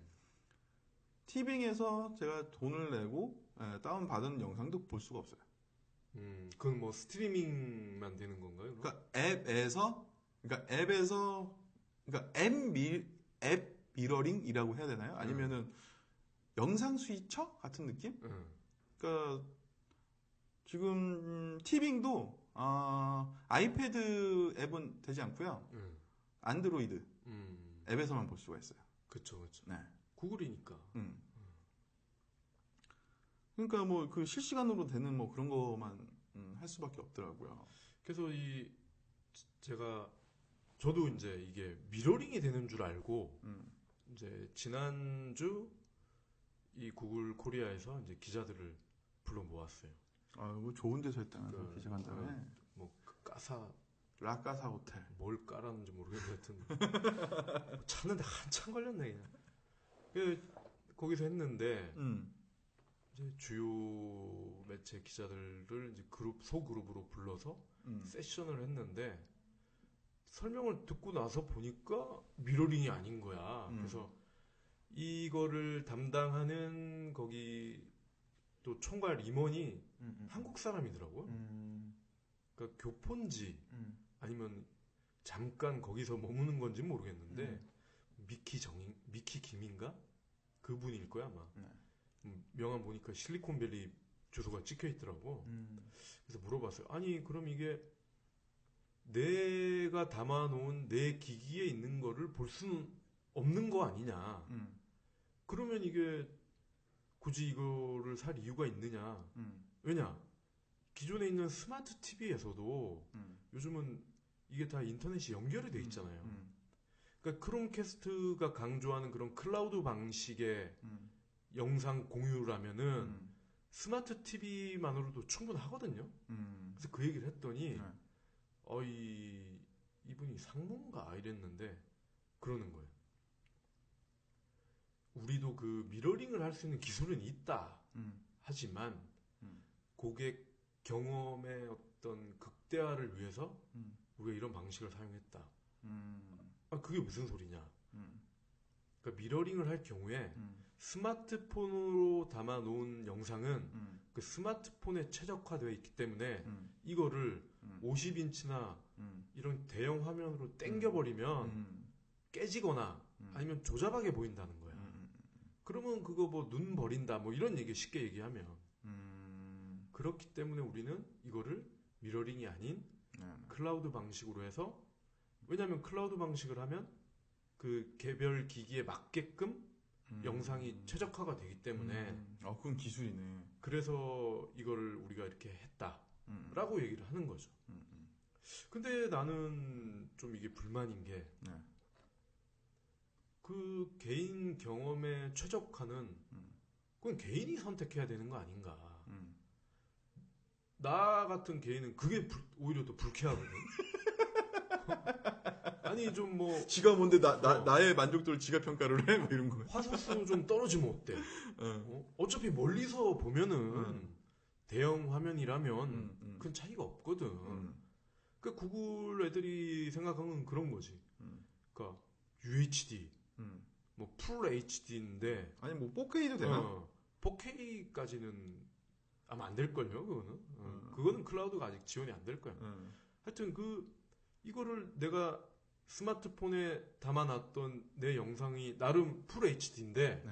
티빙에서 제가 돈을 내고 다운받은 영상도 볼 수가 없어요. 그건 뭐 스트리밍만 되는 건가요? 그러니까 앱 미러링이라고 해야 되나요? 아니면은 영상 스위처 같은 느낌? 그러니까 지금 티빙도 아이패드 앱은 되지 않고요. 안드로이드 앱에서만 볼 수가 있어요. 그렇죠, 그렇죠. 네. 구글이니까. 그러니까 뭐 그 실시간으로 되는 뭐 그런 거만 할 수밖에 없더라고요. 그래서 저도 이제 이게 미러링이 되는 줄 알고 이제 지난주 이 구글 코리아에서 이제 기자들을 불러 모았어요. 뭐 좋은 데서 했다면서 기자간담회. 뭐 라카사 호텔. 뭘 깔았는지 모르겠는데 하여튼 뭐 찾는데 한참 걸렸네 그냥. 거기서 했는데 이제 주요 매체 기자들을 이제 소그룹으로 불러서 세션을 했는데 설명을 듣고 나서 보니까 미러링이 아닌 거야. 그래서 이거를 담당하는 거기 또 총괄 임원이 한국 사람이더라고요. 그러니까 교포인지 아니면 잠깐 거기서 머무는 건지 모르겠는데 미키 김인가? 그분일 거야 아마. 명함 보니까 실리콘밸리 주소가 찍혀 있더라고. 그래서 물어봤어요. 아니 그럼 이게 내가 담아놓은 내 기기에 있는 거를 볼 수는 없는 거 아니냐. 그러면 이게 굳이 이거를 살 이유가 있느냐. 왜냐 기존에 있는 스마트 TV에서도 요즘은 이게 다 인터넷이 연결이 돼 있잖아요. 그러니까 크롬캐스트가 강조하는 그런 클라우드 방식의 영상 공유라면은 스마트 TV만으로도 충분하거든요. 그래서 그 얘기를 했더니 이분이 상무인가 이랬는데 그러는 거예요. 우리도 그 미러링을 할 수 있는 기술은 있다. 하지만 고객 경험의 어떤 극대화를 위해서 우리가 이런 방식을 사용했다. 그게 무슨 소리냐? 그러니까 미러링을 할 경우에 스마트폰으로 담아놓은 영상은 그 스마트폰에 최적화되어 있기 때문에 이거를 50인치나 이런 대형 화면으로 땡겨버리면 깨지거나 아니면 조잡하게 보인다는 거야. 그러면 그거 뭐 눈 버린다 뭐 이런 얘기 쉽게 얘기하면 그렇기 때문에 우리는 이거를 미러링이 아닌 클라우드 방식으로 해서 왜냐하면 클라우드 방식을 하면 그 개별 기기에 맞게끔 영상이 최적화가 되기 때문에 그건 기술이네. 그래서 이거를 우리가 이렇게 했다라고 얘기를 하는 거죠. 근데 나는 좀 이게 불만인 게 그 개인 경험에 최적화는 그건 개인이 선택해야 되는 거 아닌가. 나 같은 개인은 그게 오히려 더 불쾌하거든. 아니 좀 뭐 지가 뭔데 나의 만족도를 지가 평가를 해? 뭐 이런 거. 화소수 좀 떨어지면 어때? 어차피 멀리서 보면은 대형 화면이라면 큰 차이가 없거든. 그 구글 애들이 생각하는 건 그런 거지. 그러니까 UHD, 뭐 풀 HD인데 아니 뭐 4K도 되나? 4K까지는 아마 안 될 걸요. 그거는 그거는 클라우드가 아직 지원이 안 될 거야. 하여튼 이거를 내가 스마트폰에 담아놨던 내 영상이 나름 풀 HD인데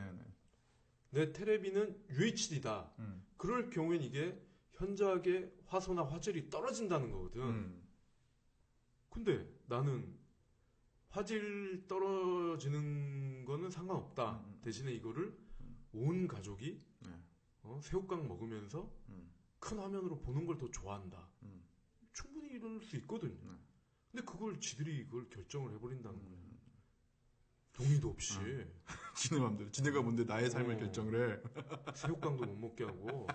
내 테레비는 UHD다. 그럴 경우엔 이게 현저하게 화소나 화질이 떨어진다는 거거든. 근데 나는 화질 떨어지는 거는 상관없다. 대신에 이거를 온 가족이 새우깡 먹으면서 큰 화면으로 보는 걸 더 좋아한다. 충분히 이럴 수 있거든. 근데 그걸 지들이 그걸 결정을 해버린다는 거야. 동의도 없이. 지네 맘대로. 지네가 뭔데 나의 삶을 결정을 해. 새우깡도 못 먹게 하고.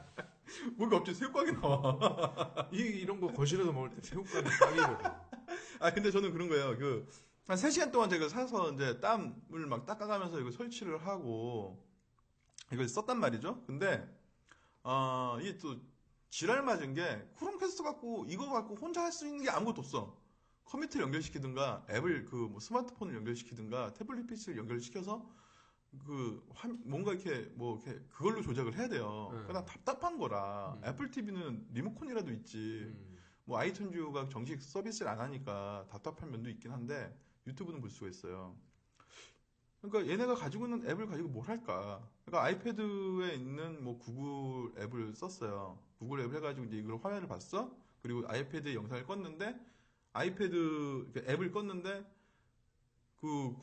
뭔가 갑자기 새우깡이 나와. 이런 거 거실에서 먹을 때 새우깡이 딱이거든. 근데 저는 그런 거예요. 한 3시간 동안 제가 사서 이제 땀을 막 닦아가면서 이거 설치를 하고 이걸 썼단 말이죠. 근데, 이게 또 지랄 맞은 게 크롬캐스트 갖고 이거 갖고 혼자 할 수 있는 게 아무것도 없어. 컴퓨터를 연결시키든가 앱을 뭐 스마트폰을 연결시키든가 태블릿 PC를 연결시켜서 뭔가 이렇게 그걸로 조작을 해야 돼요. 그러니까 답답한 거라. 애플 TV는 리모컨이라도 있지. 뭐 아이튠즈가 정식 서비스를 안 하니까 답답한 면도 있긴 한데 유튜브는 볼 수가 있어요. 그러니까 얘네가 가지고 있는 앱을 가지고 뭘 할까? 그러니까 아이패드에 있는 뭐 구글 앱을 썼어요. 구글 앱을 해가지고 이제 이걸 화면을 봤어. 그리고 아이패드에 영상을 껐는데 아이패드 앱을 껐는데 그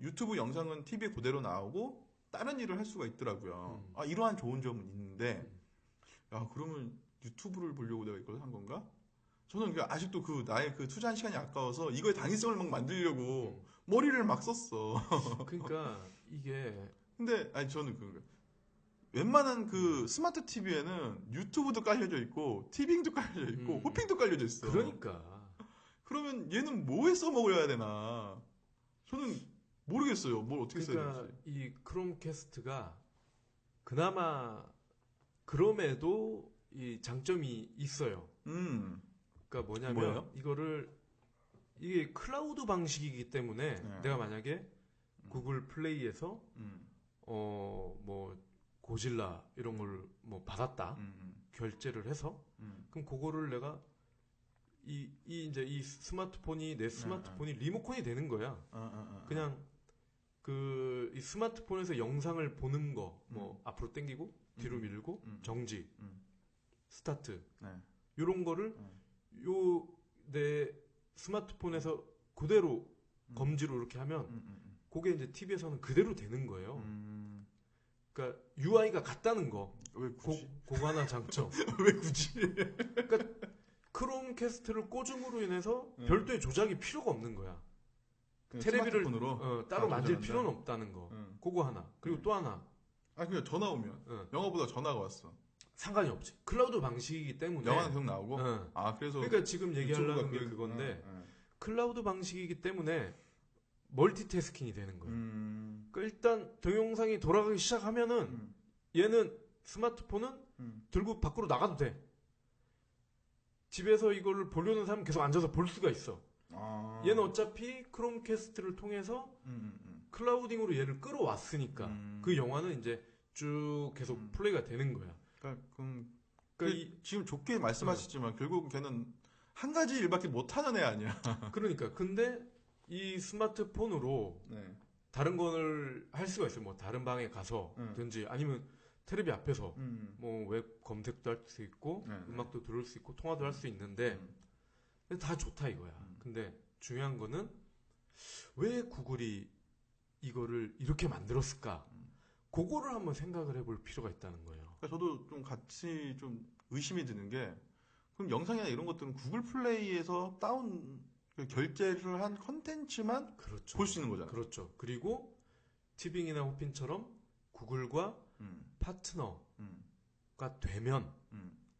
유튜브 영상은 TV에 그대로 나오고 다른 일을 할 수가 있더라고요. 이러한 좋은 점은 있는데 그러면 유튜브를 보려고 내가 이걸 한 건가? 저는 아직도 나의 투자한 시간이 아까워서 이거의 당위성을 막 만들려고 머리를 막 썼어. 그러니까 이게 근데 저는 웬만한 스마트 TV에는 유튜브도 깔려져 있고 티빙도 깔려져 있고 호핑도 깔려져 있어. 그러니까 그러면 얘는 뭐에 써먹어야 되나? 저는 모르겠어요. 뭘 어떻게 써야 될지. 이 크롬캐스트가 그나마 그럼에도 이 장점이 있어요. 그러니까 뭐냐면 뭐예요? 이게 클라우드 방식이기 때문에 내가 만약에 구글 플레이에서 뭐 고질라 이런 걸 뭐 받았다 결제를 해서 그럼 그거를 내가 이제 이 스마트폰이 내 스마트폰이 리모컨이 되는 거야. 그냥 이 스마트폰에서 영상을 보는 거 뭐 앞으로 당기고 뒤로 밀고 정지 스타트 요런 거를 요 내 스마트폰에서 그대로 검지로 이렇게 하면 그게 이제 TV에서는 그대로 되는 거예요. 그러니까 UI가 같다는 거. 왜 굳이? 그거 하나 장점. 왜 굳이? 그러니까 크롬캐스트를 꽂음으로 인해서 별도의 조작이 필요가 없는 거야. 테레비를 따로 만질 필요는 없다는 거. 그거 하나. 그리고 또 하나. 그냥 전화 오면 영화보다 전화가 왔어. 상관이 없지. 클라우드 방식이기 때문에 영화는 계속 나오고. 그래서 그러니까 지금 얘기하려는 게 그건데 클라우드 방식이기 때문에 멀티태스킹이 되는 거예요. 그러니까 일단 동영상이 돌아가기 시작하면은 얘는 스마트폰은 들고 밖으로 나가도 돼. 집에서 이걸 보려는 사람은 계속 앉아서 볼 수가 있어. 얘는 어차피 크롬캐스트를 통해서 클라우딩으로 얘를 끌어왔으니까 그 영화는 이제 쭉 계속 플레이가 되는 거야. 그러니까 지금 좋게 말씀하셨지만 결국 걔는 한 가지 일밖에 못하는 애 아니야. 그러니까 근데 이 스마트폰으로 다른 거를 할 수가 있어요. 뭐 다른 방에 가서든지 아니면 테레비 앞에서 뭐 웹 검색도 할 수 있고 음악도 들을 수 있고 통화도 할 수 있는데 다 좋다 이거야. 근데 중요한 거는 왜 구글이 이거를 이렇게 만들었을까? 그거를 한번 생각을 해볼 필요가 있다는 거예요. 그러니까 저도 좀 같이 좀 의심이 드는 게 그럼 영상이나 이런 것들은 구글 플레이에서 결제를 한 컨텐츠만 그렇죠. 볼 수 있는 거잖아요. 그렇죠. 그리고 티빙이나 호핀처럼 구글과 파트너가 되면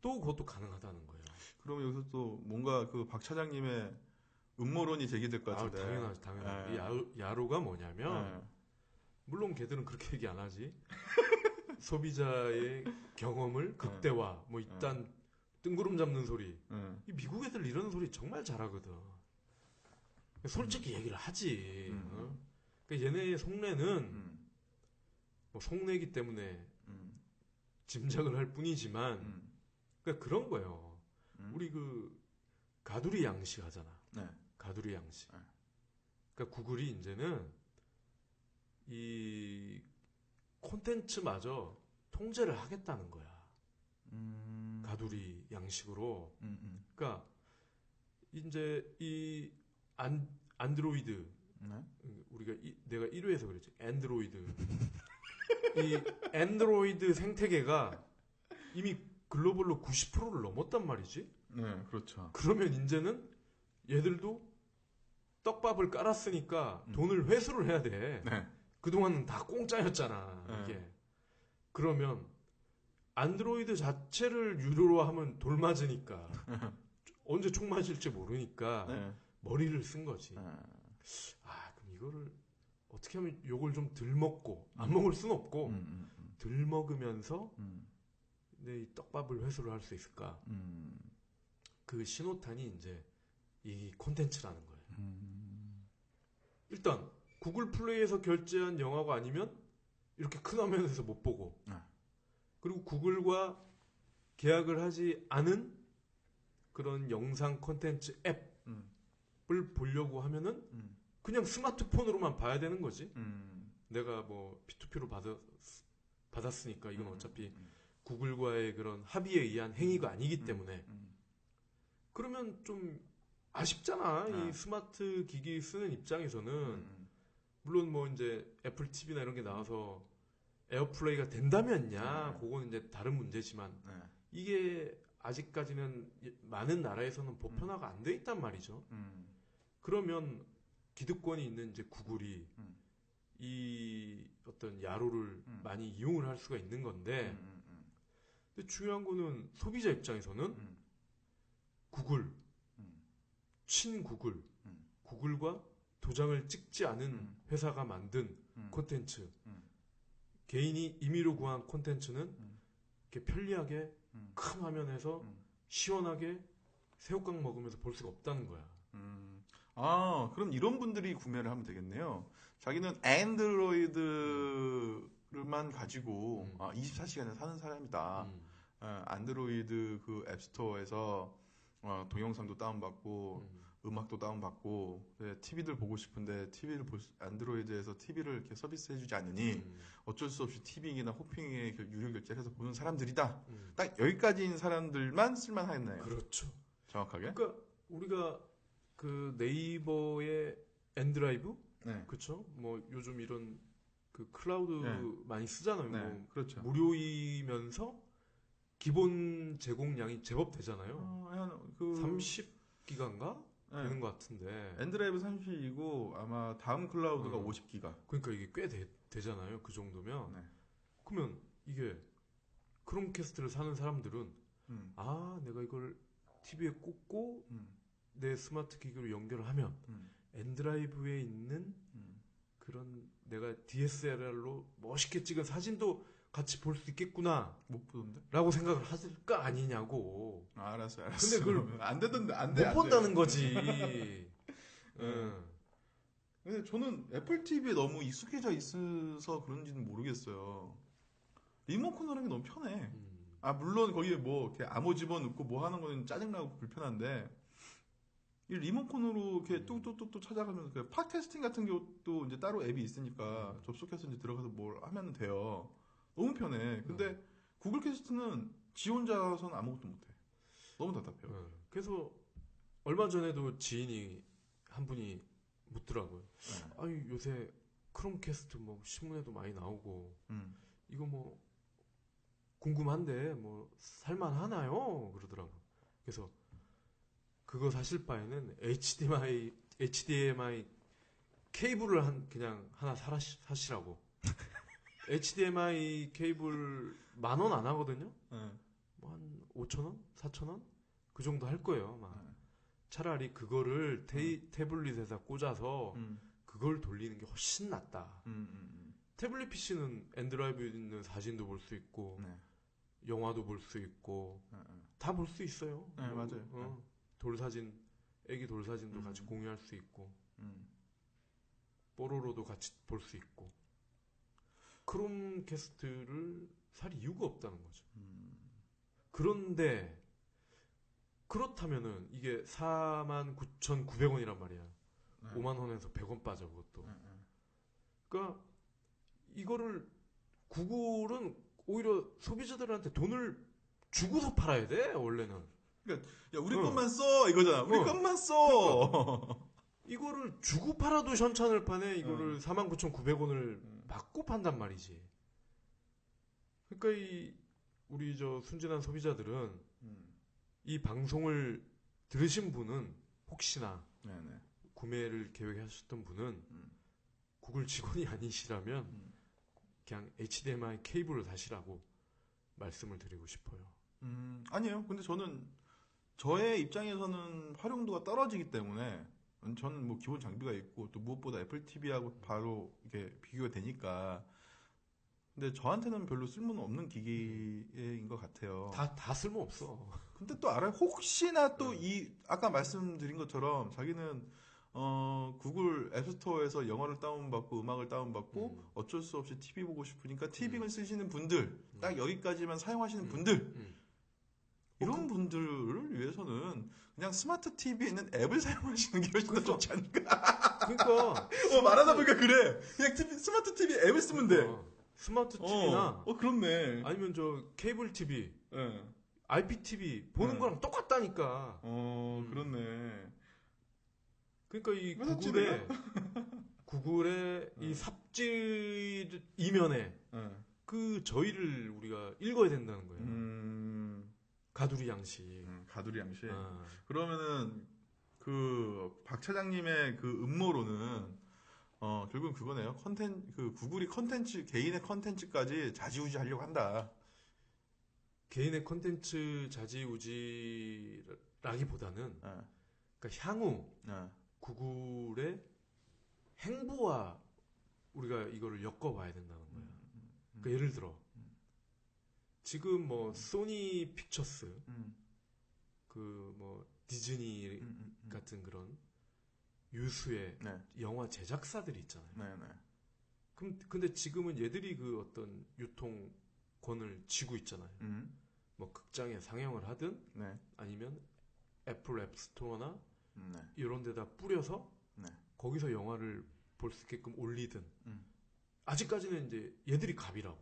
또 그것도 가능하다는 거예요. 그러면 여기서 또 뭔가 그 박 차장님의 음모론이 제기될 것 같은데. 당연하지. 이 야로가 뭐냐면 물론 걔들은 그렇게 얘기 안 하지. 소비자의 경험을 극대화, 뭐 일단 뜬구름 잡는 소리. 이 미국 애들 이런 소리 정말 잘하거든. 솔직히 얘기를 하지. 그러니까 얘네의 속내는 뭐 속내기 때문에 짐작을 할 뿐이지만 그러니까 그런 거예요. 우리 그 가두리 양식 하잖아. 가두리 양식. 그러니까 구글이 이제는 이 콘텐츠마저 통제를 하겠다는 거야. 가두리 양식으로. 그러니까 이제 이 안드로이드 우리가 내가 1회에서 그랬지. 안드로이드. 이 안드로이드 생태계가 이미 글로벌로 90%를 넘었단 말이지. 네, 그렇죠. 그러면 이제는 얘들도 떡밥을 깔았으니까 돈을 회수를 해야 돼. 그동안은 다 공짜였잖아. 이게. 그러면 안드로이드 자체를 유료로 하면 돌 맞으니까 언제 총 맞을지 모르니까 머리를 쓴 거지. 그럼 이거를 어떻게 하면 요걸 좀 덜 먹고 안 먹을 순 없고 덜 먹으면서 내 이 떡밥을 회수를 할 수 있을까? 그 신호탄이 이제 이 콘텐츠라는 거예요. 일단 구글 플레이에서 결제한 영화가 아니면 이렇게 큰 화면에서 못 보고 그리고 구글과 계약을 하지 않은 그런 영상 콘텐츠 앱을 보려고 하면은 그냥 스마트폰으로만 봐야 되는 거지. 내가 뭐 P2P로 받았으니까 이건 어차피 구글과의 그런 합의에 의한 행위가 아니기 때문에 그러면 좀 아쉽잖아. 이 스마트 기기 쓰는 입장에서는 물론 뭐 이제 애플 TV나 이런 게 나와서 에어플레이가 된다면야 그거는 이제 다른 문제지만 이게 아직까지는 많은 나라에서는 보편화가 안 돼 있단 말이죠. 그러면 기득권이 있는 이제 구글이 이 어떤 야로를 많이 이용을 할 수가 있는 건데 근데 중요한 거는 소비자 입장에서는 구글, 친구글, 구글과 도장을 찍지 않은 회사가 만든 콘텐츠 개인이 임의로 구한 콘텐츠는 이렇게 편리하게 큰 화면에서 시원하게 새우깡 먹으면서 볼 수가 없다는 거야. 아, 그럼 이런 분들이 구매를 하면 되겠네요. 자기는 안드로이드만 가지고 24시간을 사는 사람이다. 안드로이드 그 앱스토어에서 동영상도 다운받고 음악도 다운받고 TV들 보고 싶은데 안드로이드에서 TV를 이렇게 서비스해주지 않으니 어쩔 수 없이 티빙이나 호핑에 유료 결제를 해서 보는 사람들이다. 딱 여기까지인 사람들만 쓸만하겠네요. 그렇죠. 정확하게. 그러니까 우리가 그 네이버의 엔드라이브, 네. 그렇죠? 뭐 요즘 이런 그 클라우드 많이 쓰잖아요. 네. 뭐 그렇죠. 무료이면서 기본 제공량이 제법 되잖아요. 한 30기가인가 되는 것 같은데. 엔드라이브 30이고 아마 다음 클라우드가 50기가. 그러니까 이게 꽤 되잖아요. 그 정도면. 네. 그러면 이게 크롬캐스트를 사는 사람들은 아, 내가 이걸 TV에 꽂고 내 스마트 기기로 연결을 하면 엔드라이브에 있는 그런 내가 DSLR로 멋있게 찍은 사진도 같이 볼 수 있겠구나. 못 보던데? 라고 생각을 하실까 아니냐고. 알았어. 근데 그걸 안 되던데, 안 돼. 못 본다는 거지. 근데 저는 애플 TV에 너무 익숙해져 있어서 그런지는 모르겠어요. 리모컨으로 하는 게 너무 편해. 물론 거기에 뭐 이렇게 암호 집어넣고 뭐 하는 거는 짜증나고 불편한데 이 리모컨으로 이렇게 뚝뚝뚝뚝 찾아가면서 그 팟캐스팅 같은 것도 이제 따로 앱이 있으니까 접속해서 이제 들어가서 뭘 하면 돼요. 너무 편해. 근데 구글 캐스트는 지 혼자서는 아무것도 못해. 너무 답답해요. 그래서 얼마 전에도 지인이 한 분이 묻더라고요. 아니 요새 크롬캐스트 뭐 신문에도 많이 나오고 이거 뭐 궁금한데 뭐 살만하나요? 그러더라고. 그래서 그거 사실 바에는 HDMI 케이블을 그냥 하나 사시라고. HDMI 케이블 10,000원 안 하거든요. 뭐 한 5,000원, 4,000원 그 정도 할 거예요. 차라리 그거를 태블릿에다 꽂아서 그걸 돌리는 게 훨씬 낫다. 태블릿 PC는 엔드라이브에 있는 사진도 볼 수 있고. 영화도 볼 수 있고 다 볼 수 있어요. 네, 맞아요. 돌사진, 애기 돌사진도 같이 공유할 수 있고 뽀로로도 같이 볼 수 있고 크롬캐스트를 살 이유가 없다는 거죠. 그런데 그렇다면은 이게 49,900원이란 말이야. 5만 원에서 100원 빠져 그것도. 그러니까 이거를 구글은 오히려 소비자들한테 돈을 주고서 팔아야 돼 원래는. 그러니까 야 우리 것만 써 이거잖아. 우리 것만 써. 그러니까. 이거를 주고 팔아도 현찬을 파네. 이거를 49,900원을 받고 판단 말이지. 그러니까 우리 순진한 소비자들은 이 방송을 들으신 분은 혹시나 구매를 계획하셨던 분은 구글 직원이 아니시라면 그냥 HDMI 케이블을 사시라고 말씀을 드리고 싶어요. 아니에요. 근데 저는 저의 입장에서는 활용도가 떨어지기 때문에 저는 뭐 기본 장비가 있고 또 무엇보다 애플 TV하고 바로 이렇게 비교가 되니까. 근데 저한테는 별로 쓸모는 없는 기기인 것 같아요. 다 쓸모 없어. 근데 또 알아요. 혹시나 또 아까 말씀드린 것처럼 자기는 구글 앱스토어에서 영어를 다운받고 음악을 다운받고 어쩔 수 없이 TV 보고 싶으니까 티빙을 쓰시는 분들, 딱 여기까지만 사용하시는 분들, 이런 분들을 위해서는 그냥 스마트 TV에 있는 앱을 사용하시는 게 훨씬 더 좋지 않을까. 그러니까 말하다 보니까 그래. 그냥 스마트 TV 앱을 쓰면 돼. 스마트 TV나 그렇네. 아니면 케이블 TV, IPTV 보는 거랑 똑같다니까. 그렇네. 그러니까 이 구글의 이 삽질 이면에 그 저희를 우리가 읽어야 된다는 거예요. 가두리 양식. 가두리 양식. 그러면은 박 차장님의 그 음모론은 결국은 그거네요. 구글이 개인의 컨텐츠까지 좌지우지하려고 한다. 개인의 컨텐츠 좌지우지라기보다는 그러니까 향후 구글의 행보와 우리가 이거를 엮어봐야 된다는 거예요. 그러니까 예를 들어 지금 뭐 소니 픽처스, 그 뭐 디즈니 같은 그런 유수의 네. 영화 제작사들이 있잖아요. 네, 네. 근데 지금은 얘들이 그 어떤 유통권을 쥐고 있잖아요. 뭐 극장에 상영을 하든 네. 아니면 애플 앱스토어나 네. 이런 데다 뿌려서 네. 거기서 영화를 볼 수 있게끔 올리든 아직까지는 이제 얘들이 갑이라고.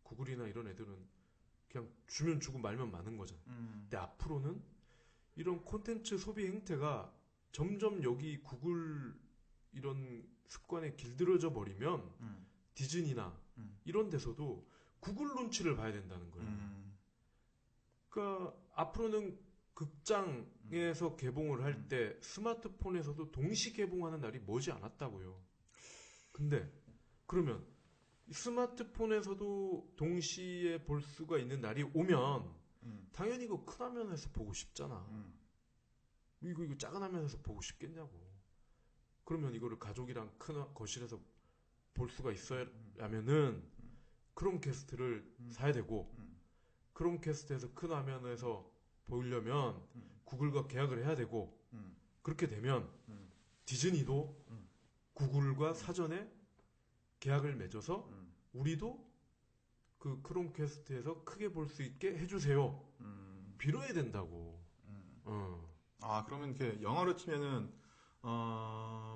구글이나 이런 애들은 그냥 주면 주고 말면 마는 거잖아요. 근데 앞으로는 이런 콘텐츠 소비 행태가 점점 여기 구글 이런 습관에 길들여져 버리면 디즈니나 이런 데서도 구글 눈치를 봐야 된다는 거예요. 그러니까 앞으로는 극장에서 개봉을 할 때 스마트폰에서도 동시 개봉하는 날이 머지 않았다고요. 근데 그러면 스마트폰에서도 동시에 볼 수가 있는 날이 오면 당연히 이거 큰 화면에서 보고 싶잖아. 이거 작은 화면에서 보고 싶겠냐고. 그러면 이거를 가족이랑 큰 거실에서 볼 수가 있어야면은 크롬캐스트를 사야 되고 크롬캐스트에서 큰 화면에서 보려면 구글과 계약을 해야 되고 그렇게 되면 디즈니도 구글과 사전에 계약을 맺어서 우리도 그 크롬캐스트에서 크게 볼 수 있게 해주세요. 빌어야 된다고. 아, 그러면 이렇게 영화로 치면은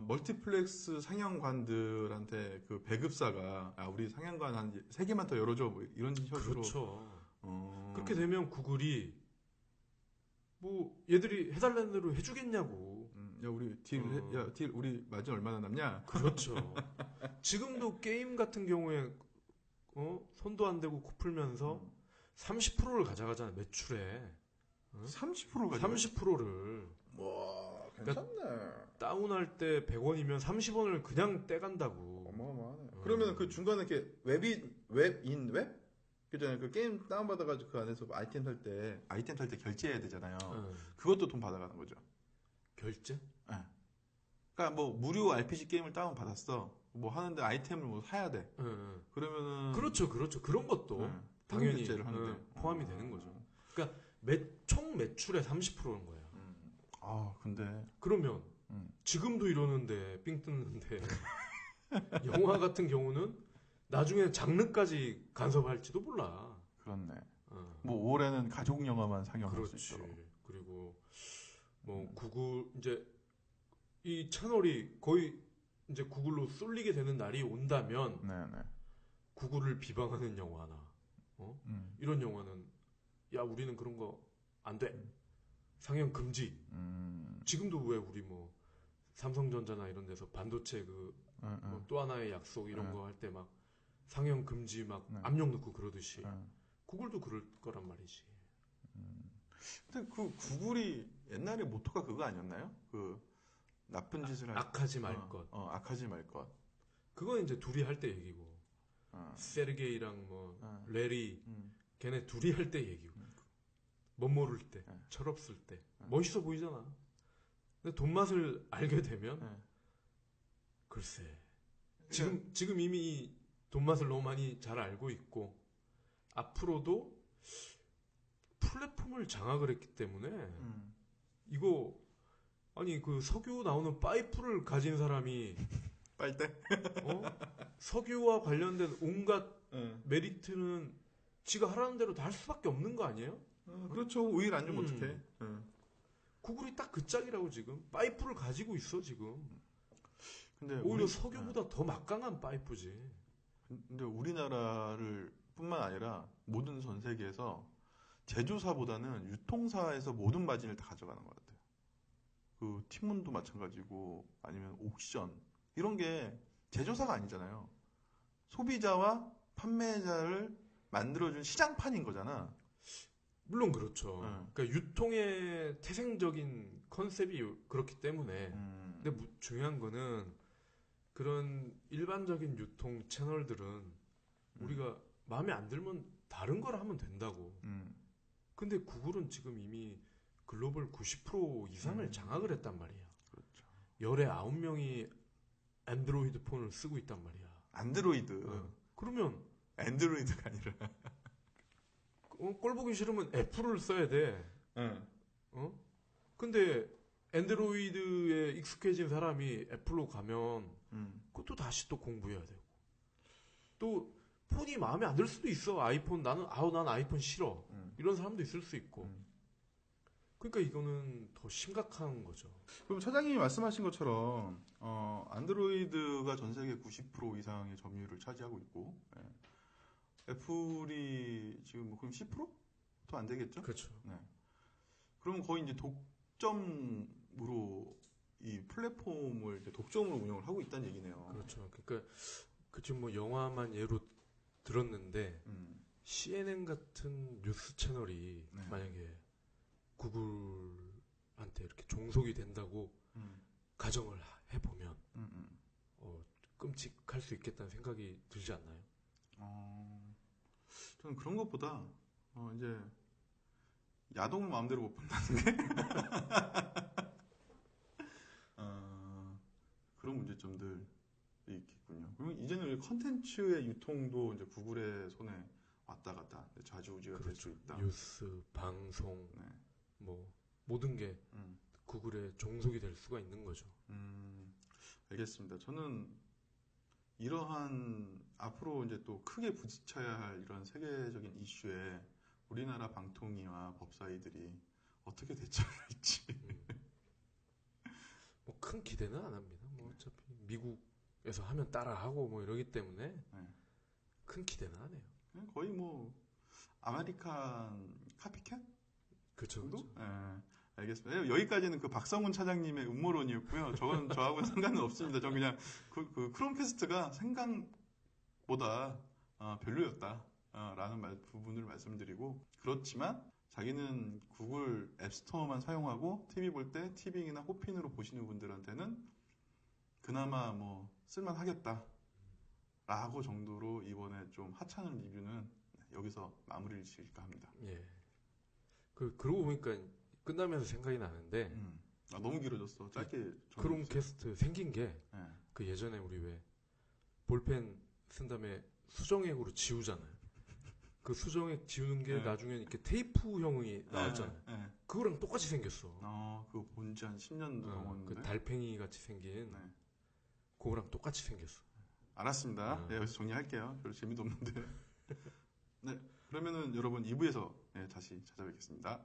멀티플렉스 상영관들한테 그 배급사가 우리 상영관 한 3개만 더 열어줘 뭐 이런 식으로. 그렇죠. 그렇게 되면 구글이 뭐 얘들이 해달라는 대로 해주겠냐고. 야 우리 딜 우리 마진 얼마나 남냐? 그렇죠. 지금도 게임 같은 경우에 손도 안 대고 코 풀면서 30%를 가져가잖아 매출에. 30% 가져. 30%를. 와, 괜찮네. 그러니까 다운할 때 100원이면 30원을 그냥 떼간다고. 어마어마하네. 그러면 그 중간에 이렇게 웹? 그잖아요. 그 게임 다운받아가지고 그 안에서 아이템 살 때 결제해야 되잖아요. 그것도 돈 받아가는 거죠. 결제? 네. 그러니까 뭐 무료 RPG 게임을 다운받았어. 뭐 하는데 아이템을 뭐 사야 돼. 그러면은. 그렇죠. 그런 것도 당연히 포함이 되는 거죠. 그러니까 총 매출의 30%인 거야. 아, 근데. 그러면 지금도 이러는데 삥 뜯는데 영화 같은 경우는 나중에 장르까지 간섭할지도 몰라. 그렇네. 뭐 올해는 가족 영화만 상영할 수 있도록. 그리고 뭐 구글 이제 이 채널이 거의 이제 구글로 쏠리게 되는 날이 온다면 네네. 구글을 비방하는 영화나 이런 영화는 야 우리는 그런 거 안 돼. 상영 금지. 지금도 왜 우리 뭐 삼성전자나 이런 데서 반도체 또 하나의 약속 이런 거 할 때 막 상영 금지 막 압력 넣고 그러듯이 구글도 그럴 거란 말이지. 근데 그 구글이 옛날에 모토가 그거 아니었나요? 그 나쁜 짓을 할 악하지 말 것. 악하지 말 것. 그건 이제 둘이 할 때 얘기고. 세르게이랑 뭐 레리 걔네 둘이 할 때 얘기고. 멋 모를 때, 철없을 때 멋있어 보이잖아. 근데 돈 맛을 알게 되면 글쎄 지금 이미 돈 맛을 너무 많이 잘 알고 있고 앞으로도 플랫폼을 장악을 했기 때문에 이거 아니 그 석유 나오는 파이프를 가진 사람이 빨대? 석유와 관련된 온갖 메리트는 지가 하라는 대로 다 할 수밖에 없는 거 아니에요? 그렇죠. 오일 안 주면 어떡해. 구글이 딱 그 짝이라고 지금 파이프를 가지고 있어 지금. 근데 오히려 석유보다 더 막강한 파이프지. 근데 우리나라를 뿐만 아니라 모든 전 세계에서 제조사보다는 유통사에서 모든 마진을 다 가져가는 것 같아요. 그 티문도 마찬가지고 아니면 옥션 이런 게 제조사가 아니잖아요. 소비자와 판매자를 만들어준 시장판인 거잖아. 물론 그렇죠. 그러니까 유통의 태생적인 컨셉이 그렇기 때문에. 근데 중요한 거는 그런 일반적인 유통 채널들은 우리가 마음에 안 들면 다른 걸 하면 된다고. 근데 구글은 지금 이미 글로벌 90% 이상을 장악을 했단 말이야. 그렇죠. 열에 9명이 안드로이드 폰을 쓰고 있단 말이야. 안드로이드. 그러면 안드로이드가 아니라 꼴 보기 싫으면 애플을 써야 돼. 근데 앤드로이드에 익숙해진 사람이 애플로 가면 그것도 다시 또 공부해야 되고 또 폰이 마음에 안 들 수도 있어. 아이폰 난 아이폰 싫어. 이런 사람도 있을 수 있고. 그러니까 이거는 더 심각한 거죠. 그럼 차장님이 말씀하신 것처럼 안드로이드가 전 세계 90% 이상의 점유율을 차지하고 있고 애플이 지금 뭐 그럼 10%도 안 되겠죠? 그렇죠. 네. 그럼 거의 이제 독점으로 이 플랫폼을 이제 독점으로 운영을 하고 있다는 얘기네요. 그렇죠. 그러니까 그 지금 뭐 영화만 예로 들었는데 CNN 같은 뉴스 채널이 네. 만약에 구글한테 이렇게 종속이 된다고 가정을 해보면 끔찍할 수 있겠다는 생각이 들지 않나요? 저는 그런 것보다 이제 야동을 마음대로 못 본다는 게 그런 문제점들이 있겠군요. 그리고 이제는 컨텐츠의 유통도 이제 구글의 손에 왔다 갔다 좌지우지가 될 수 있다. 뉴스, 방송, 네. 뭐 모든 게 구글에 종속이 될 수가 있는 거죠. 알겠습니다. 저는 이러한 앞으로 이제 또 크게 부딪혀야 할 이런 세계적인 이슈에 우리나라 방통위와 법사위들이 어떻게 대처를 할지 뭐 큰 기대는 안 합니다. 뭐 어차피 미국에서 하면 따라하고 뭐 이러기 때문에 네. 큰 기대는 안 해요. 거의 뭐 아메리칸 카피캣? 그렇죠. 정도? 네. 알겠습니다. 여기까지는 그 박성훈 차장님의 음모론이었고요. 저하고는 상관은 없습니다. 저 그냥 그 크롬캐스트가 생각보다 별로였다. 라는 부분을 말씀드리고, 그렇지만 자기는 구글 앱스토어만 사용하고 TV 볼 때 티빙이나 호핀으로 보시는 분들한테는 그나마 뭐 쓸만하겠다 라고 정도로 이번에 좀 하찮은 리뷰는 여기서 마무리를 지을까 합니다. 예. 그러고 보니까 끝나면서 생각이 나는데 너무 길어졌어. 짧게. 크롬캐스트 생긴 게 그 예전에 우리 왜 볼펜 쓴 다음에 수정액으로 지우잖아요. 그 수정액 지우는 게 나중에 이렇게 테이프형이 나왔잖아요. 그거랑 똑같이 생겼어. 그거 본지 한 10년 넘었는데. 그 달팽이 같이 생긴 그거랑 똑같이 생겼어. 알았습니다. 네, 여기서 정리할게요. 별로 재미도 없는데. 네, 그러면은 여러분 2부에서 다시 찾아뵙겠습니다.